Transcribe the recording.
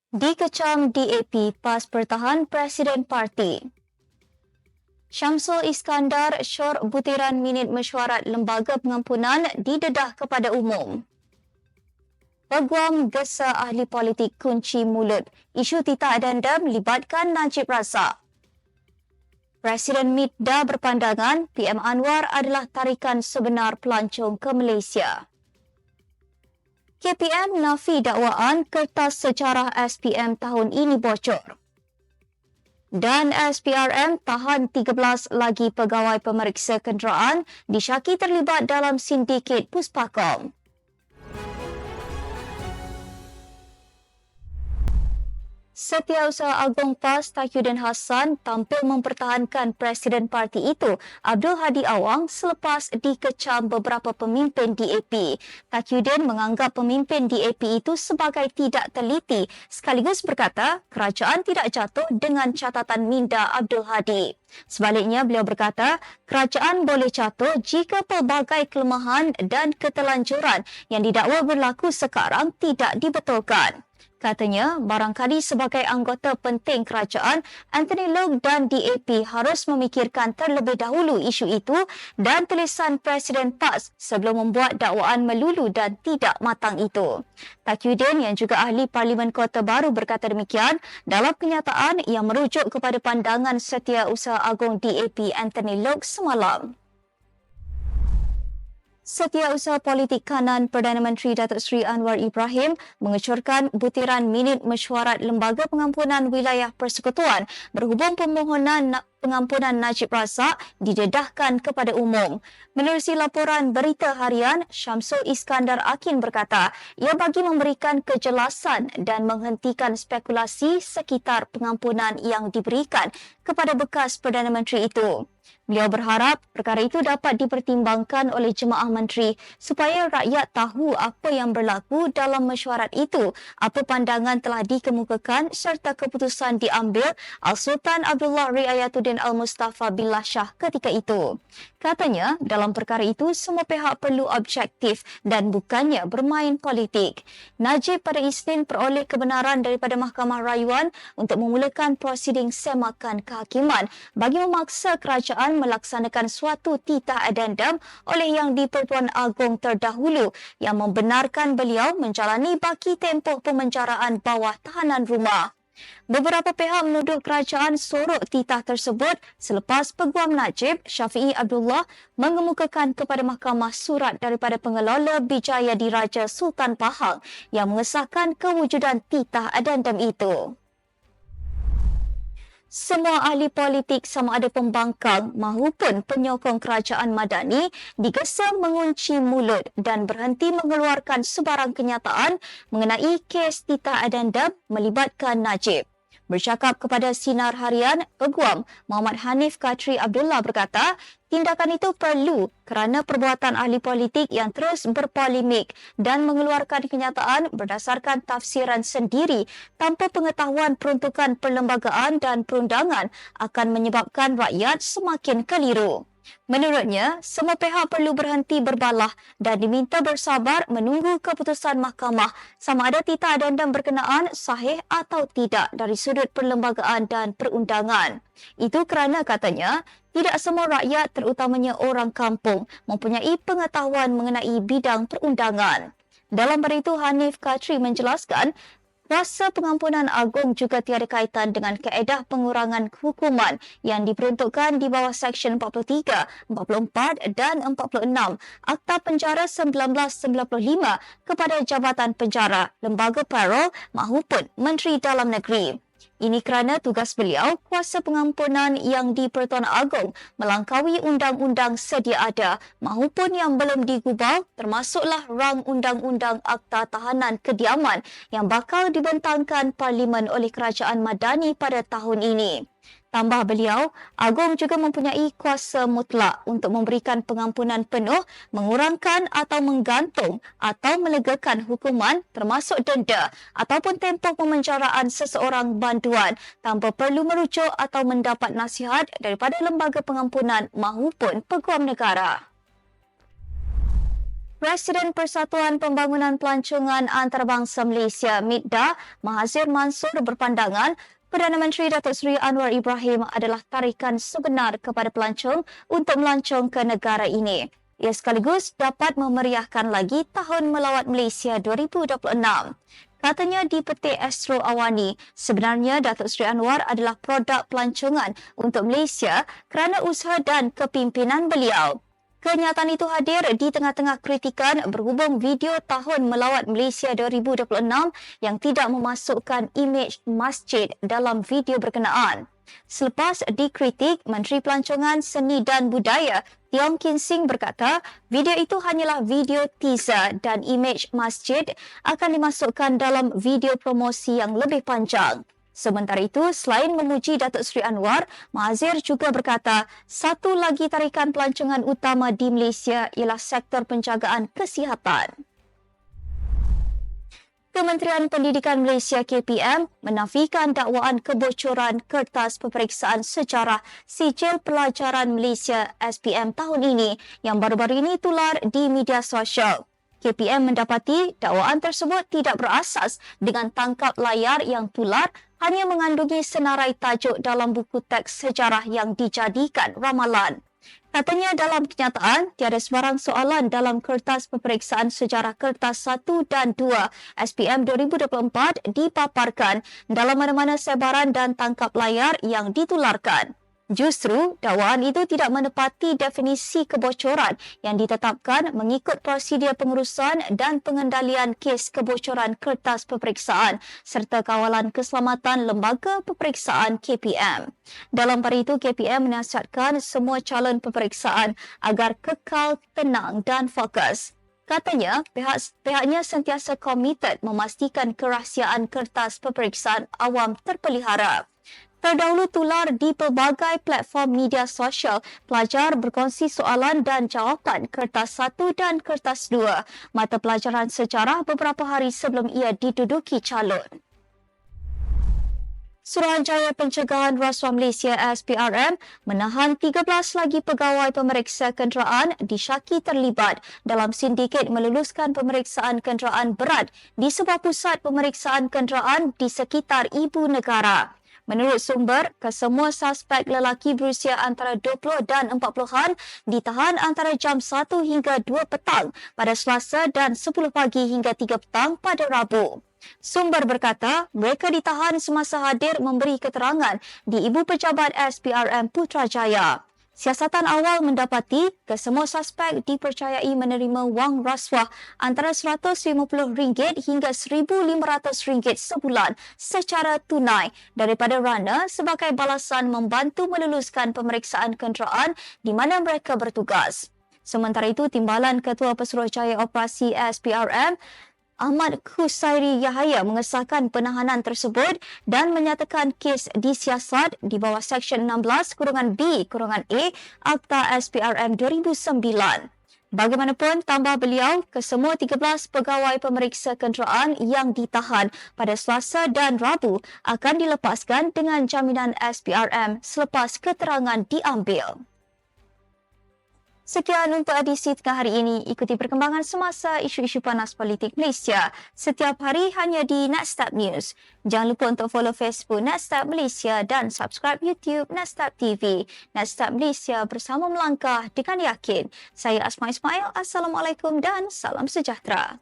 Dikecam DAP PAS Pertahan Presiden Parti. Syamsul Iskandar syor butiran minit mesyuarat Lembaga Pengampunan didedah kepada umum. Peguam gesa ahli politik kunci mulut. Isu titah adendam libatkan Najib Razak. Presiden MIDA berpandangan PM Anwar adalah tarikan sebenar pelancong ke Malaysia. KPM nafi dakwaan kertas sejarah SPM tahun ini bocor. Dan SPRM tahan 13 lagi pegawai pemeriksa kenderaan disyaki terlibat dalam sindiket Puspakom. Setiausaha Agung PAS Taqiyuddin Hassan tampil mempertahankan Presiden Parti itu Abdul Hadi Awang selepas dikecam beberapa pemimpin DAP. Taqiyuddin menganggap pemimpin DAP itu sebagai tidak teliti sekaligus berkata kerajaan tidak jatuh dengan catatan minda Abdul Hadi. Sebaliknya, beliau berkata kerajaan boleh jatuh jika pelbagai kelemahan dan ketelanjuran yang didakwa berlaku sekarang tidak dibetulkan. Katanya, barangkali sebagai anggota penting kerajaan, Anthony Loke dan DAP harus memikirkan terlebih dahulu isu itu dan tulisan Presiden PAS sebelum membuat dakwaan melulu dan tidak matang itu. Taqiyuddin yang juga ahli Parlimen Kota Baru berkata demikian dalam kenyataan yang merujuk kepada pandangan Setiausaha Agung DAP Anthony Loke semalam. Setiausaha Politik Kanan Perdana Menteri Datuk Seri Anwar Ibrahim mengecurkan butiran minit mesyuarat Lembaga Pengampunan Wilayah Persekutuan berhubung permohonan pengampunan Najib Razak didedahkan kepada umum. Menerusi laporan Berita Harian, Syamsul Iskandar Akin berkata, ia bagi memberikan kejelasan dan menghentikan spekulasi sekitar pengampunan yang diberikan kepada bekas Perdana Menteri itu. Beliau berharap perkara itu dapat dipertimbangkan oleh jemaah menteri supaya rakyat tahu apa yang berlaku dalam mesyuarat itu, apa pandangan telah dikemukakan serta keputusan diambil Al-Sultan Abdullah Riayatuddin Al-Mustafa Billah Shah ketika itu. Katanya, dalam perkara itu semua pihak perlu objektif dan bukannya bermain politik. Najib pada Isnin peroleh kebenaran daripada Mahkamah Rayuan untuk memulakan prosiding semakan kehakiman bagi memaksa kerajaan melaksanakan suatu titah adendam oleh Yang di-Pertuan Agong terdahulu yang membenarkan beliau menjalani baki tempoh pemenjaraan bawah tahanan rumah. Beberapa pihak menuduh kerajaan sorok titah tersebut selepas Peguam Najib, Syafiee Abdullah, mengemukakan kepada mahkamah surat daripada pengelola Bijaya Diraja Sultan Pahang yang mengesahkan kewujudan titah adendam itu. Semua ahli politik sama ada pembangkang mahupun penyokong kerajaan Madani digesa mengunci mulut dan berhenti mengeluarkan sebarang kenyataan mengenai kes titah adendam melibatkan Najib. Bercakap kepada Sinar Harian, Peguam Muhammad Hanif Katri Abdullah berkata, tindakan itu perlu kerana perbuatan ahli politik yang terus berpolemik dan mengeluarkan kenyataan berdasarkan tafsiran sendiri tanpa pengetahuan peruntukan perlembagaan dan perundangan akan menyebabkan rakyat semakin keliru. Menurutnya, semua pihak perlu berhenti berbalah dan diminta bersabar menunggu keputusan mahkamah sama ada titah adendam berkenaan sahih atau tidak dari sudut perlembagaan dan perundangan. Itu kerana katanya, tidak semua rakyat terutamanya orang kampung mempunyai pengetahuan mengenai bidang perundangan. Dalam berita itu, Hanif Katri menjelaskan, kuasa pengampunan agung juga tiada kaitan dengan kaedah pengurangan hukuman yang diperuntukkan di bawah Seksyen 43, 44 dan 46 Akta Penjara 1995 kepada Jabatan Penjara, Lembaga Parol mahupun Menteri Dalam Negeri. Ini kerana tugas beliau, kuasa pengampunan yang di-Pertuan Agong melangkaui undang-undang sedia ada mahupun yang belum digubal termasuklah rang Undang-Undang Akta Tahanan Kediaman yang bakal dibentangkan Parlimen oleh Kerajaan Madani pada tahun ini. Tambah beliau, Agong juga mempunyai kuasa mutlak untuk memberikan pengampunan penuh, mengurangkan atau menggantung atau melegakan hukuman termasuk denda ataupun tempoh pemenjaraan seseorang banduan tanpa perlu merujuk atau mendapat nasihat daripada lembaga pengampunan mahupun peguam negara. Presiden Persatuan Pembangunan Pelancongan Antarabangsa Malaysia, MIPDA, Mahathir Mansur berpandangan Perdana Menteri Datuk Seri Anwar Ibrahim adalah tarikan sebenar kepada pelancong untuk melancong ke negara ini. Ia sekaligus dapat memeriahkan lagi Tahun Melawat Malaysia 2026. Katanya di petik Astro Awani, sebenarnya Datuk Seri Anwar adalah produk pelancongan untuk Malaysia kerana usaha dan kepimpinan beliau. Kenyataan itu hadir di tengah-tengah kritikan berhubung video Tahun Melawat Malaysia 2026 yang tidak memasukkan imej masjid dalam video berkenaan. Selepas dikritik, Menteri Pelancongan, Seni dan Budaya Tiong Kin Sing berkata video itu hanyalah video teaser dan imej masjid akan dimasukkan dalam video promosi yang lebih panjang. Sementara itu, selain memuji Datuk Seri Anwar, Mahathir juga berkata satu lagi tarikan pelancongan utama di Malaysia ialah sektor penjagaan kesihatan. Kementerian Pendidikan Malaysia KPM menafikan dakwaan kebocoran kertas peperiksaan sejarah Sijil Pelajaran Malaysia SPM tahun ini yang baru-baru ini tular di media sosial. KPM mendapati dakwaan tersebut tidak berasas dengan tangkap layar yang tular hanya mengandungi senarai tajuk dalam buku teks sejarah yang dijadikan ramalan. Katanya dalam kenyataan, tiada sebarang soalan dalam kertas peperiksaan sejarah kertas 1 dan 2 SPM 2024 dipaparkan dalam mana-mana sebaran dan tangkap layar yang ditularkan. Justru, dakwaan itu tidak menepati definisi kebocoran yang ditetapkan mengikut prosedur pengurusan dan pengendalian kes kebocoran kertas peperiksaan serta kawalan keselamatan lembaga peperiksaan KPM. Dalam pada itu, KPM menasihatkan semua calon peperiksaan agar kekal tenang dan fokus. Katanya, pihaknya sentiasa komited memastikan kerahsiaan kertas peperiksaan awam terpelihara. Terdahulu tular di pelbagai platform media sosial, pelajar berkongsi soalan dan jawapan kertas 1 dan kertas 2 mata pelajaran sejarah beberapa hari sebelum ia diduduki calon. Suruhanjaya Pencegahan Rasuah Malaysia SPRM menahan 13 lagi pegawai pemeriksa kenderaan disyaki terlibat dalam sindiket meluluskan pemeriksaan kenderaan berat di sebuah pusat pemeriksaan kenderaan di sekitar ibu negara. Menurut sumber, kesemua suspek lelaki berusia antara 20 dan 40-an ditahan antara jam 1 hingga 2 petang pada Selasa dan 10 pagi hingga 3 petang pada Rabu. Sumber berkata, mereka ditahan semasa hadir memberi keterangan di Ibu Pejabat SPRM Putrajaya. Siasatan awal mendapati kesemua suspek dipercayai menerima wang rasuah antara RM150 hingga RM1,500 sebulan secara tunai daripada runner sebagai balasan membantu meluluskan pemeriksaan kenderaan di mana mereka bertugas. Sementara itu, Timbalan Ketua Pesuruhjaya Operasi SPRM Ahmad Khusairi Yahaya mengesahkan penahanan tersebut dan menyatakan kes disiasat di bawah Seksyen 16-B-A Akta SPRM 2009. Bagaimanapun, tambah beliau, kesemua 13 pegawai pemeriksa kenderaan yang ditahan pada Selasa dan Rabu akan dilepaskan dengan jaminan SPRM selepas keterangan diambil. Sekian untuk edisi tengah hari ini. Ikuti perkembangan semasa isu-isu panas politik Malaysia setiap hari hanya di Netstab News. Jangan lupa untuk follow Facebook Netstab Malaysia dan subscribe YouTube Netstab TV. Netstab Malaysia bersama melangkah dengan yakin. Saya Asma Ismail. Assalamualaikum dan salam sejahtera.